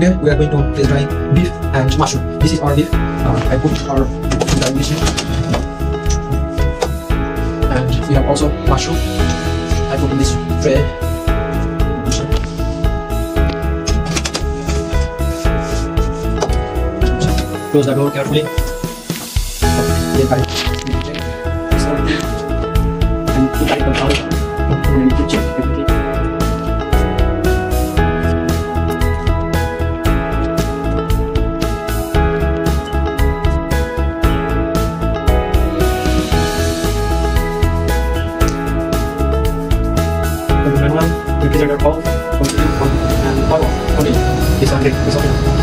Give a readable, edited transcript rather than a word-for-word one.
Today we are going to test try beef and mushroom. This is our beef. I put our dish, and we have also mushroom. I put in this tray. Close the door carefully. Then I check and put it on and to check everything. Refrigerator off, continue on, and power on. Only this is okay.